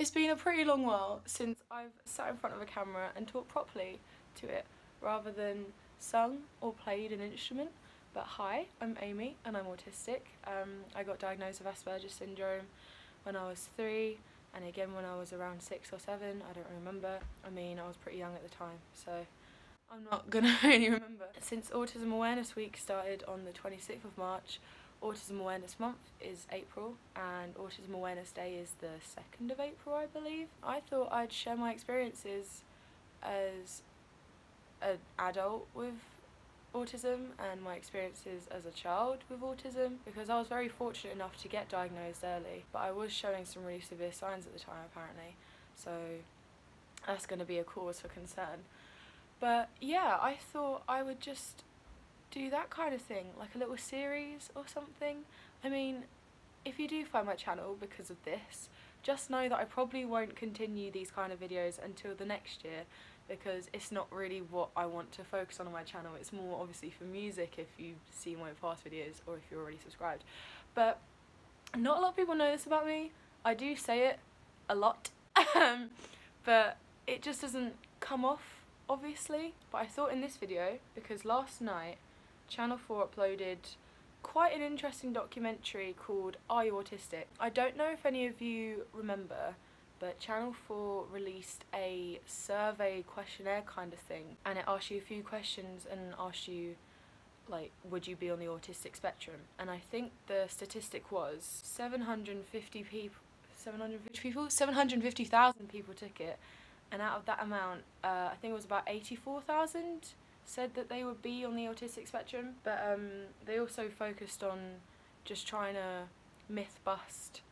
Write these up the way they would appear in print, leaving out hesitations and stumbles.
It's been a pretty long while since I've sat in front of a camera and talked properly to it, rather than sung or played an instrument. But hi, I'm Amy and I'm autistic. I got diagnosed with Asperger's syndrome when I was 3, and again when I was around 6 or 7, I don't remember. I mean, I was pretty young at the time, so I'm not gonna really remember. Since Autism Awareness Week started on the 26th of March, Autism Awareness Month is April, and Autism Awareness Day is the 2nd of April, I believe. I thought I'd share my experiences as an adult with autism and my experiences as a child with autism, because I was very fortunate enough to get diagnosed early, but I was showing some really severe signs at the time apparently, so that's going to be a cause for concern. But yeah, I thought I would just do that kind of thing, like a little series or something. I mean, if you do find my channel because of this, just know that I probably won't continue these kind of videos until the next year, because it's not really what I want to focus on my channel. It's more obviously for music if you've seen my past videos or if you're already subscribed. But not a lot of people know this about me. I do say it a lot, but it just doesn't come off, obviously. But I thought in this video, because last night Channel 4 uploaded quite an interesting documentary called Are You Autistic? I don't know if any of you remember, but Channel 4 released a survey questionnaire kind of thing, and it asked you a few questions and asked you, like, would you be on the autistic spectrum? And I think the statistic was 750,000 people took it, and out of that amount, I think it was about 84,000 said that they would be on the autistic spectrum. But they also focused on just trying to myth bust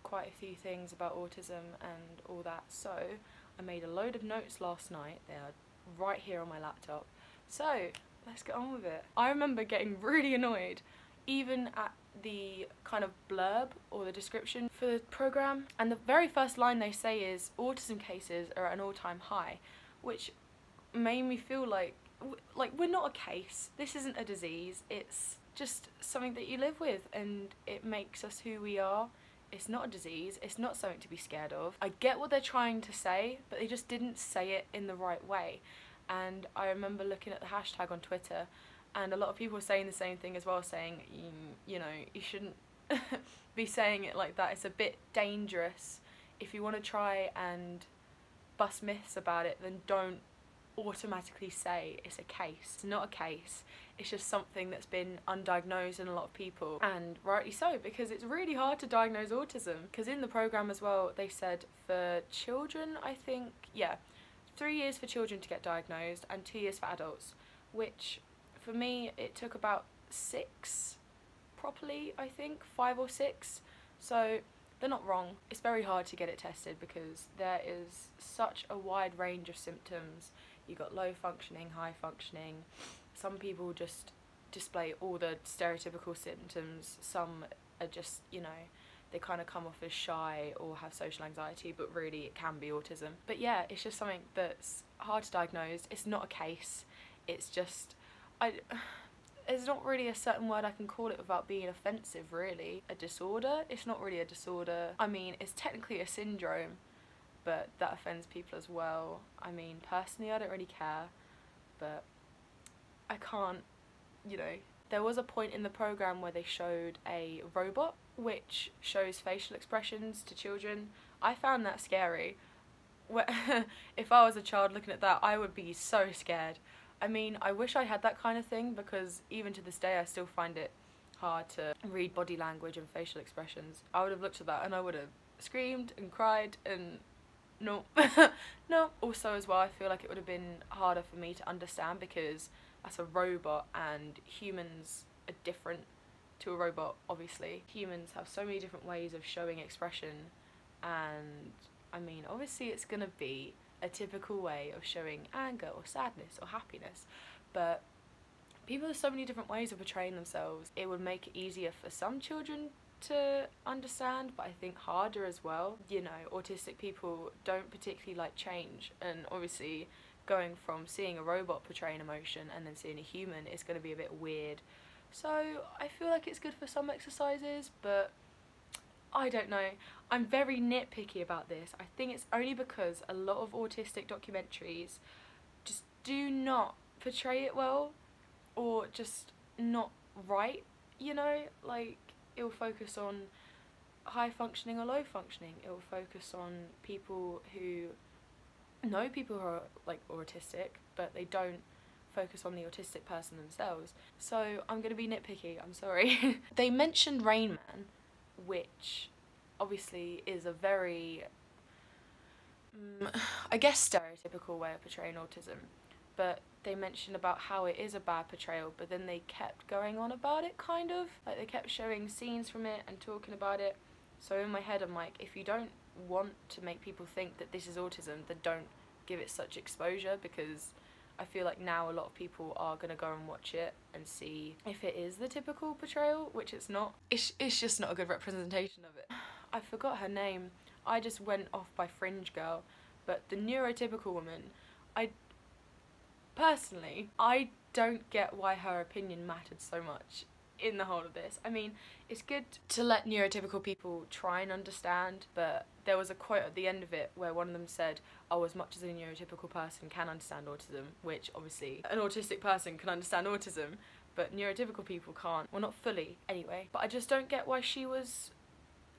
quite a few things about autism and all that. So I made a load of notes last night. They are right here on my laptop. So let's get on with it. I remember getting really annoyed even at the kind of blurb or the description for the programme, and the very first line they say is autism cases are at an all-time high, which made me feel like we're not a case. This isn't a disease. It's just something that you live with, and it makes us who we are. It's not a disease. It's not something to be scared of. I get what they're trying to say, but they just didn't say it in the right way. And I remember looking at the hashtag on Twitter, and a lot of people were saying the same thing as well, saying, you know, you shouldn't be saying it like that. It's a bit dangerous. If you want to try and bust myths about it, then don't automatically say it's a case. It's not a case. It's just something that's been undiagnosed in a lot of people, and rightly so, because it's really hard to diagnose autism. Because in the programme as well, they said for children, I think, yeah, 3 years for children to get diagnosed and 2 years for adults, which for me it took about 6 properly, I think, 5 or 6. So they're not wrong. It's very hard to get it tested because there is such a wide range of symptoms. You got low functioning, high functioning. Some people just display all the stereotypical symptoms. Some are just, you know, they kind of come off as shy or have social anxiety, but really it can be autism. But yeah, it's just something that's hard to diagnose. It's not a case. It's just, there's not really a certain word I can call it without being offensive, really. A disorder? It's not really a disorder. I mean, it's technically a syndrome, but that offends people as well. I mean, personally, I don't really care, but I can't, you know. There was a point in the programme where they showed a robot which shows facial expressions to children. I found that scary. If I was a child looking at that, I would be so scared. I mean, I wish I had that kind of thing, because even to this day I still find it hard to read body language and facial expressions. I would have looked at that and I would have screamed and cried and no. No. Also as well, I feel like it would have been harder for me to understand, because that's a robot and humans are different to a robot, obviously. Humans have so many different ways of showing expression, and I mean, obviously it's gonna be a typical way of showing anger or sadness or happiness, but people have so many different ways of portraying themselves. It would make it easier for some children to understand, but I think harder as well. You know, autistic people don't particularly like change, and obviously going from seeing a robot portray an emotion and then seeing a human is going to be a bit weird. So I feel like it's good for some exercises, but I don't know. I'm very nitpicky about this. I think it's only because a lot of autistic documentaries just do not portray it well, or just not right, you know? Like, it will focus on high functioning or low functioning. It will focus on people who know people who are like autistic, but they don't focus on the autistic person themselves. So I'm gonna be nitpicky, I'm sorry. They mentioned Rain Man, which obviously is a very I guess stereotypical way of portraying autism, but they mentioned about how it is a bad portrayal, but then they kept going on about it, kind of like they kept showing scenes from it and talking about it. So in my head I'm like, if you don't want to make people think that this is autism, then don't give it such exposure, because I feel like now a lot of people are going to go and watch it and see if it is the typical portrayal, which it's not. It's just not a good representation of it. I forgot her name. I just went off by Fringe Girl, but the neurotypical woman, I don't get why her opinion mattered so much in the whole of this. I mean, it's good to let neurotypical people try and understand, but there was a quote at the end of it where one of them said, oh, as much as a neurotypical person can understand autism, which obviously an autistic person can understand autism, but neurotypical people can't. Well, not fully, anyway. But I just don't get why she was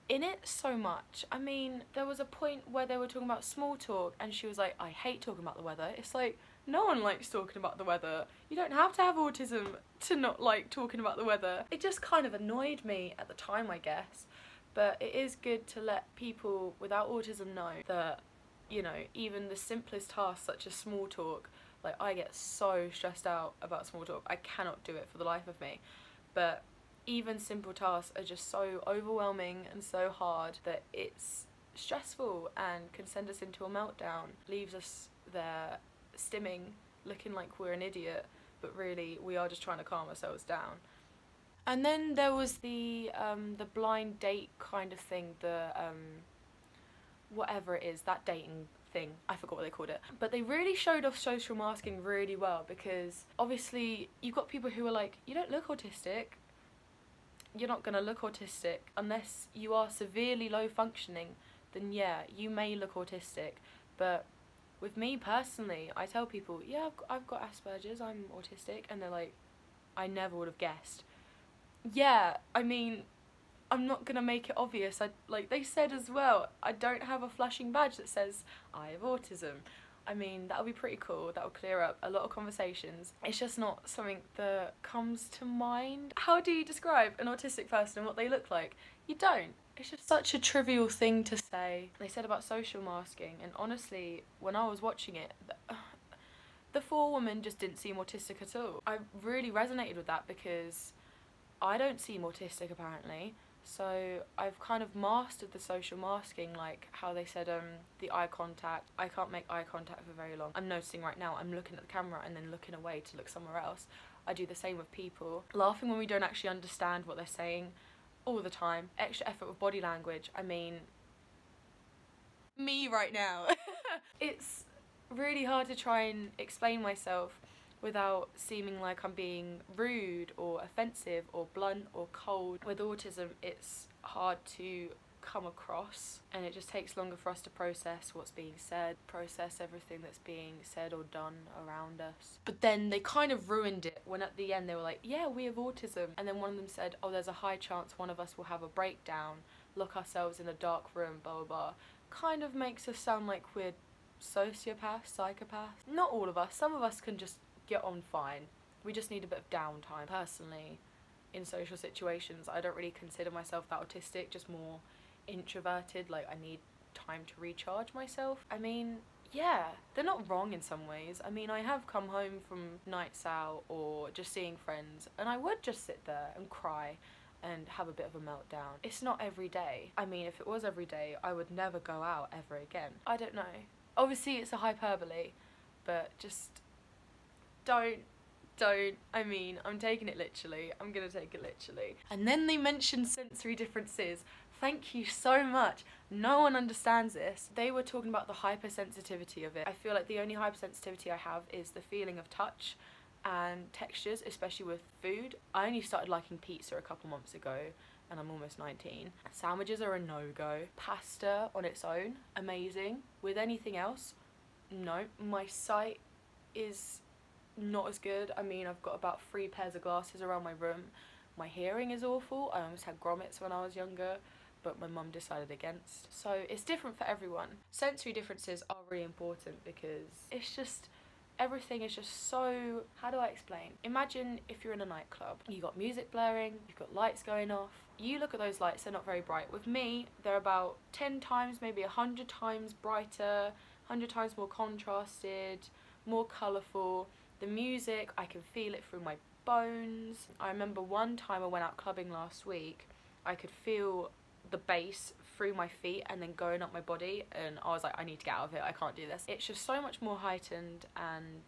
in it so much. I mean, there was a point where they were talking about small talk and she was like, I hate talking about the weather. It's like, no one likes talking about the weather. You don't have to have autism to not like talking about the weather. It just kind of annoyed me at the time, I guess. But it is good to let people without autism know that, you know, even the simplest tasks such as small talk, like I get so stressed out about small talk. I cannot do it for the life of me. But even simple tasks are just so overwhelming and so hard that it's stressful and can send us into a meltdown, leaves us there stimming, looking like we're an idiot, but really we are just trying to calm ourselves down. And then there was the blind date kind of thing, the whatever it is, that dating thing, I forgot what they called it. But they really showed off social masking really well, because obviously you've got people who are like, you don't look autistic, you're not going to look autistic unless you are severely low functioning, then yeah, you may look autistic. But with me personally, I tell people, yeah, I've got Asperger's, I'm autistic, and they're like, I never would have guessed. Yeah, I mean, I'm not gonna make it obvious. Like they said as well, I don't have a flashing badge that says I have autism. I mean, that would be pretty cool. That would clear up a lot of conversations. It's just not something that comes to mind. How do you describe an autistic person and what they look like? You don't. It's just such a trivial thing to say. They said about social masking, and honestly, when I was watching it, the forewoman just didn't seem autistic at all. I really resonated with that because I don't seem autistic apparently. So I've kind of mastered the social masking, like how they said the eye contact. I can't make eye contact for very long. I'm noticing right now I'm looking at the camera and then looking away to look somewhere else. I do the same with people. Laughing when we don't actually understand what they're saying all the time. Extra effort with body language. I mean, me right now. It's really hard to try and explain myself without seeming like I'm being rude or offensive or blunt or cold. With autism, it's hard to come across, and it just takes longer for us to process what's being said, process everything that's being said or done around us. But then they kind of ruined it when at the end they were like, yeah, we have autism, and then one of them said, oh, there's a high chance one of us will have a breakdown, lock ourselves in a dark room, blah blah blah. Kind of makes us sound like we're sociopaths, psychopaths. Not all of us. Some of us can just get on fine. We just need a bit of downtime. Personally, in social situations, I don't really consider myself that autistic, just more introverted. Like, I need time to recharge myself. I mean, yeah, they're not wrong in some ways. I mean, I have come home from nights out or just seeing friends, and I would just sit there and cry and have a bit of a meltdown. It's not every day. I mean, if it was every day, I would never go out ever again. I don't know. Obviously, it's a hyperbole, but just don't. I mean, I'm taking it literally. I'm gonna take it literally. And then they mentioned sensory differences. Thank you so much. No one understands this. They were talking about the hypersensitivity of it. I feel like the only hypersensitivity I have is the feeling of touch and textures, especially with food. I only started liking pizza a couple months ago, and I'm almost 19. Sandwiches are a no-go. Pasta on its own, amazing. With anything else, no. My sight is not as good. I mean, I've got about 3 pairs of glasses around my room. My hearing is awful. I almost had grommets when I was younger, but my mum decided against. So it's different for everyone. Sensory differences are really important because it's just, everything is just so, how do I explain? Imagine if you're in a nightclub, you got music blaring, you've got lights going off. You look at those lights, they're not very bright. With me, they're about 10 times, maybe 100 times brighter, 100 times more contrasted, more colourful. The music, I can feel it through my bones. I remember one time I went out clubbing last week, I could feel the bass through my feet and then going up my body, and I was like, I need to get out of it, I can't do this. It's just so much more heightened, and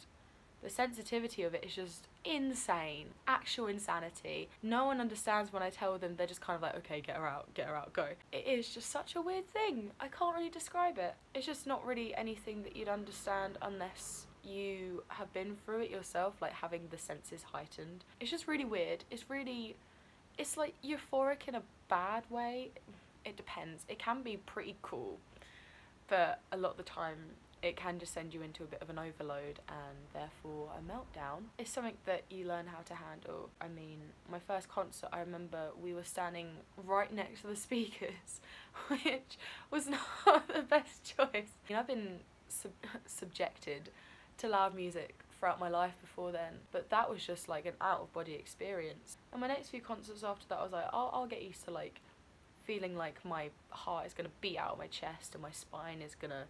the sensitivity of it is just insane. Actual insanity. No one understands when I tell them. They're just kind of like, okay, get her out, go. It is just such a weird thing. I can't really describe it. It's just not really anything that you'd understand unless you have been through it yourself, like having the senses heightened. It's just really weird. It's like euphoric in a bad way. It depends. It can be pretty cool, but a lot of the time it can just send you into a bit of an overload and therefore a meltdown. It's something that you learn how to handle. I mean, my first concert, I remember we were standing right next to the speakers, which was not the best choice. I mean, I've been subjected to loud music throughout my life before then, but that was just like an out-of-body experience. And my next few concerts after that, I was like, I'll get used to like feeling like my heart is gonna beat out of my chest and my spine is gonna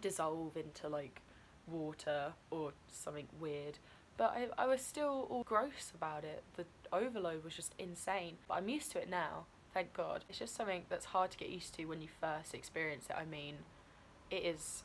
dissolve into like water or something weird. But I was still all gross about it. The overload was just insane, but I'm used to it now, thank God. It's just something that's hard to get used to when you first experience it. I mean, it is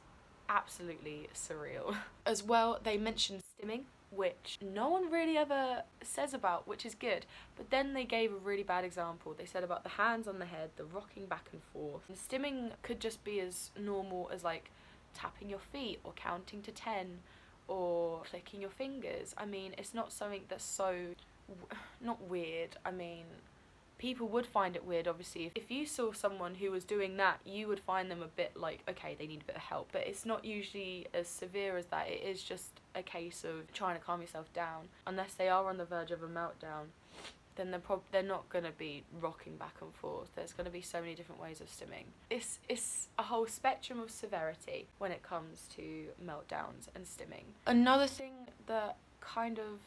absolutely surreal. As well, they mentioned stimming, which no one really ever says about, which is good, but then they gave a really bad example. They said about the hands on the head, the rocking back and forth. And stimming could just be as normal as like tapping your feet or counting to 10 or clicking your fingers. I mean, it's not something that's so not weird. I mean, people would find it weird, obviously. If you saw someone who was doing that, you would find them a bit like, okay, they need a bit of help. But it's not usually as severe as that. It is just a case of trying to calm yourself down. Unless they are on the verge of a meltdown, then they're not going to be rocking back and forth. There's going to be so many different ways of stimming. It's a whole spectrum of severity when it comes to meltdowns and stimming. Another thing that kind of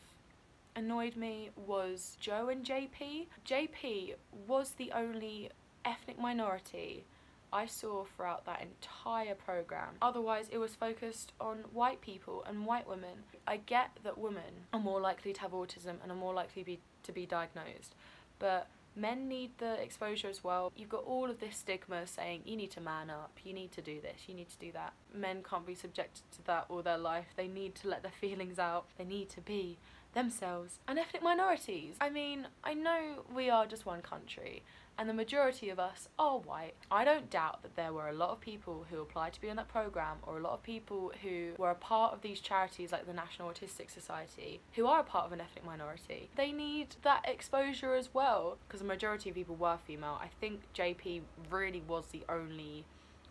annoyed me was Joe and JP. JP was the only ethnic minority I saw throughout that entire program. Otherwise, it was focused on white people and white women. I get that women are more likely to have autism and are more likely to be diagnosed, but men need the exposure as well. You've got all of this stigma saying you need to man up, you need to do this, you need to do that. Men can't be subjected to that all their life. They need to let their feelings out. They need to be themselves. And ethnic minorities, I mean, I know we are just one country and the majority of us are white. I don't doubt that there were a lot of people who applied to be on that program, or a lot of people who were a part of these charities like the National Autistic Society, who are a part of an ethnic minority. They need that exposure as well, because the majority of people were female. I think JP really was the only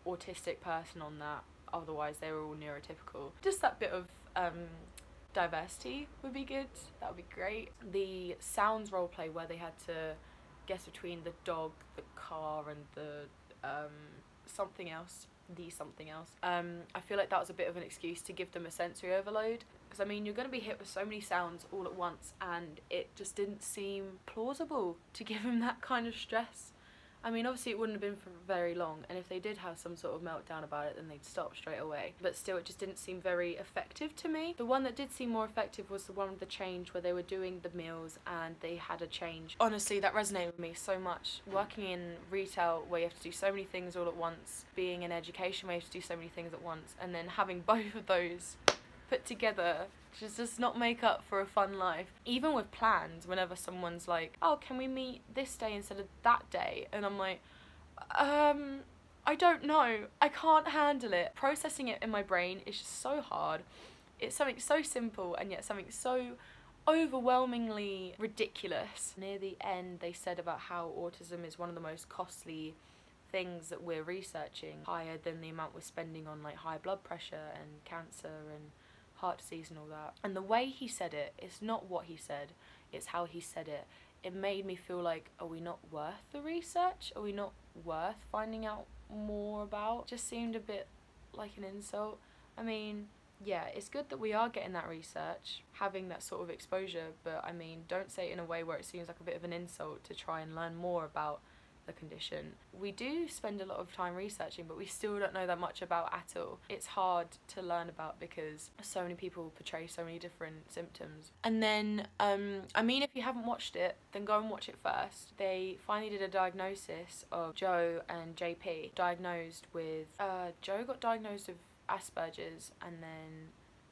autistic person on that, otherwise they were all neurotypical. Just that bit of diversity would be good. That would be great. The sounds roleplay where they had to guess between the dog, the car and the something else. I feel like that was a bit of an excuse to give them a sensory overload, because I mean, you're going to be hit with so many sounds all at once, and it just didn't seem plausible to give him that kind of stress. I mean, obviously it wouldn't have been for very long, and if they did have some sort of meltdown about it, then they'd stop straight away. But still, it just didn't seem very effective to me. The one that did seem more effective was the one with the change, where they were doing the meals and they had a change. Honestly, that resonated with me so much. Working in retail, where you have to do so many things all at once, being in education, where you have to do so many things at once, and then having both of those put together just does not make up for a fun life. Even with plans, whenever someone's like, oh, can we meet this day instead of that day? And I'm like, I don't know. I can't handle it. Processing it in my brain is just so hard. It's something so simple and yet something so overwhelmingly ridiculous. Near the end, they said about how autism is one of the most costly things that we're researching, higher than the amount we're spending on like high blood pressure and cancer and heart disease and all that. And the way he said it, it's not what he said, it's how he said it. It made me feel like, are we not worth the research? Are we not worth finding out more about? Just seemed a bit like an insult. I mean, yeah, it's good that we are getting that research, having that sort of exposure, but I mean, don't say it in a way where it seems like a bit of an insult to try and learn more about the condition. We do spend a lot of time researching, but we still don't know that much about at all. It's hard to learn about because so many people portray so many different symptoms. And then, I mean, if you haven't watched it, then go and watch it first. They finally did a diagnosis of Joe and JP, diagnosed with, Joe got diagnosed with Asperger's and then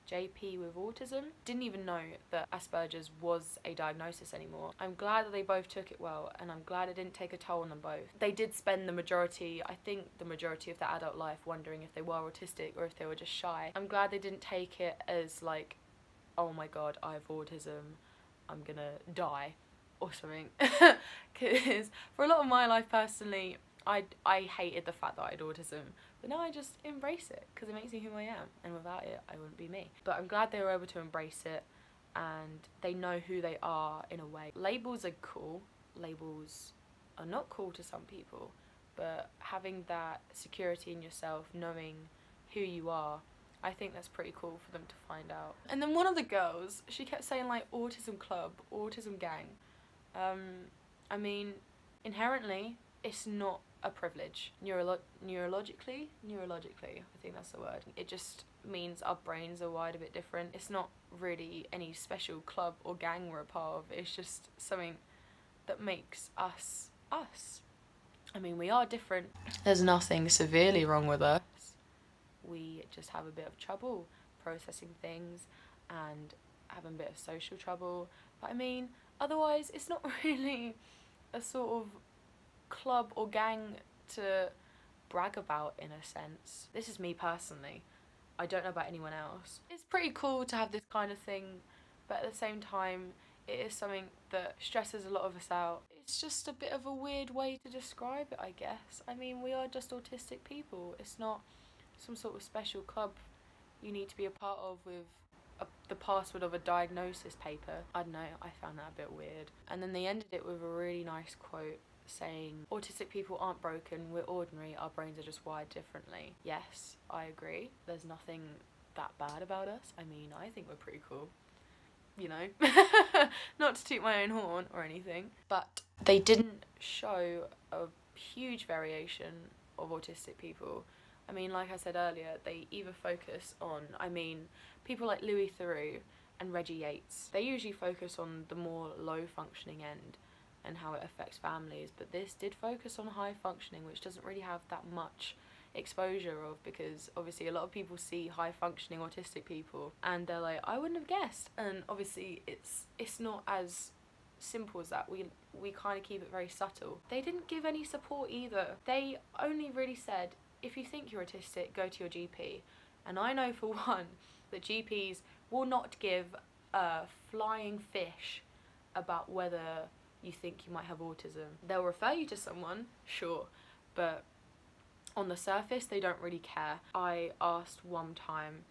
JP with autism. Didn't even know that Asperger's was a diagnosis anymore. I'm glad that they both took it well, and I'm glad it didn't take a toll on them both. They did spend the majority, I think the majority of their adult life wondering if they were autistic or if they were just shy. I'm glad they didn't take it as like, oh my god, I have autism, I'm gonna die or something. Because for a lot of my life personally, I hated the fact that I had autism, but now I just embrace it because it makes me who I am, and without it I wouldn't be me. But I'm glad they were able to embrace it and they know who they are in a way. Labels are cool, labels are not cool to some people, but having that security in yourself, knowing who you are, I think that's pretty cool for them to find out. And then one of the girls, she kept saying like autism club, autism gang. I mean, inherently it's not a privilege. Neurologically, I think that's the word. It just means our brains are wired a bit different. It's not really any special club or gang we're a part of. It's just something that makes us us. I mean, we are different. There's nothing severely wrong with us. We just have a bit of trouble processing things and having a bit of social trouble. But I mean, otherwise, it's not really a sort of club or gang to brag about in a sense. This is me personally. I don't know about anyone else. It's pretty cool to have this kind of thing, but at the same time, it is something that stresses a lot of us out. It's just a bit of a weird way to describe it, I guess. I mean, we are just autistic people. It's not some sort of special club you need to be a part of with the password of a diagnosis paper. I don't know, I found that a bit weird. And then they ended it with a really nice quote saying, autistic people aren't broken, we're ordinary, our brains are just wired differently. Yes, I agree. There's nothing that bad about us. I mean, I think we're pretty cool, you know. Not to toot my own horn or anything, but they didn't show a huge variation of autistic people. I mean, like I said earlier, they either focus on, I mean, people like Louis Theroux and Reggie Yates, they usually focus on the more low functioning end and how it affects families, but this did focus on high functioning, which doesn't really have that much exposure of, because obviously a lot of people see high functioning autistic people and they're like, I wouldn't have guessed. And obviously it's not as simple as that. We kind of keep it very subtle. They didn't give any support either. They only really said, if you think you're autistic, go to your GP. And I know for one that GPs will not give a flying fish about whether you think you might have autism. They'll refer you to someone, sure, but on the surface they don't really care. I asked one time,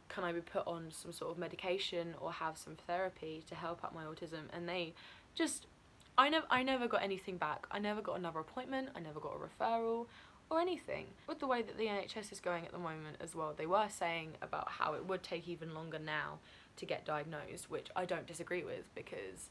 can I be put on some sort of medication or have some therapy to help out my autism, and they just, I never got anything back. I never got another appointment, I never got a referral or anything. With the way that the NHS is going at the moment as well, they were saying about how it would take even longer now to get diagnosed, which I don't disagree with, because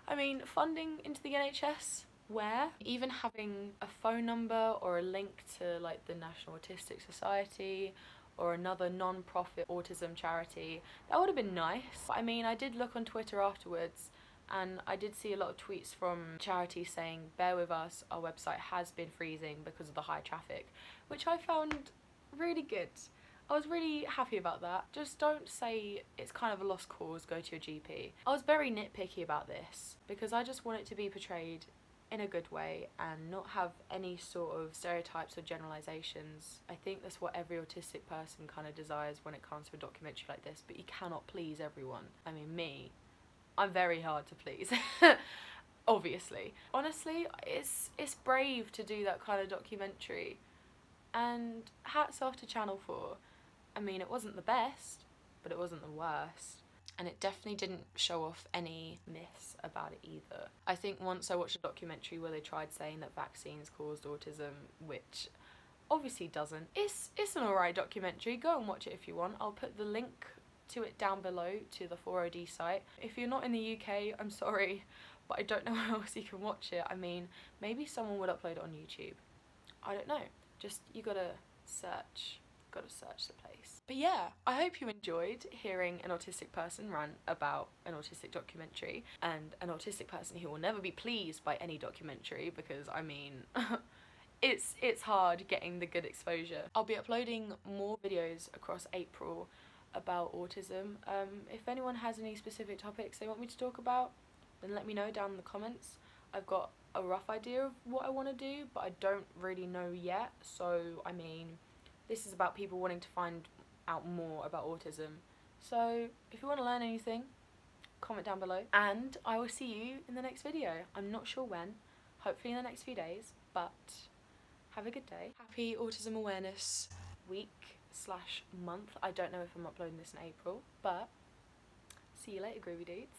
I mean, funding into the NHS, where? Even having a phone number or a link to like the National Autistic Society or another non-profit autism charity, that would have been nice. I mean, I did look on Twitter afterwards and I did see a lot of tweets from charities saying, bear with us, our website has been freezing because of the high traffic, which I found really good. I was really happy about that. Just don't say it's kind of a lost cause, go to your GP. I was very nitpicky about this because I just want it to be portrayed in a good way and not have any sort of stereotypes or generalizations. I think that's what every autistic person kind of desires when it comes to a documentary like this, but you cannot please everyone. I mean, me, I'm very hard to please. Obviously. Honestly, it's brave to do that kind of documentary. And hats off to Channel 4. I mean, it wasn't the best, but it wasn't the worst. And it definitely didn't show off any myths about it either. I think once I watched a documentary where they tried saying that vaccines caused autism, which obviously doesn't. It's an alright documentary. Go and watch it if you want. I'll put the link to it down below to the 4OD site. If you're not in the UK, I'm sorry, but I don't know how else you can watch it. I mean, maybe someone would upload it on YouTube. I don't know. Just, you gotta search the place. But yeah, I hope you enjoyed hearing an autistic person rant about an autistic documentary, and an autistic person who will never be pleased by any documentary, because I mean it's hard getting the good exposure. I'll be uploading more videos across April about autism. If anyone has any specific topics they want me to talk about, then let me know down in the comments. I've got a rough idea of what I want to do, but I don't really know yet. So I mean, this is about people wanting to find out more about autism. So if you want to learn anything, comment down below, and I will see you in the next video. I'm not sure when, hopefully in the next few days, but have a good day. Happy Autism Awareness Week/month. I don't know if I'm uploading this in April, but see you later, groovy dudes.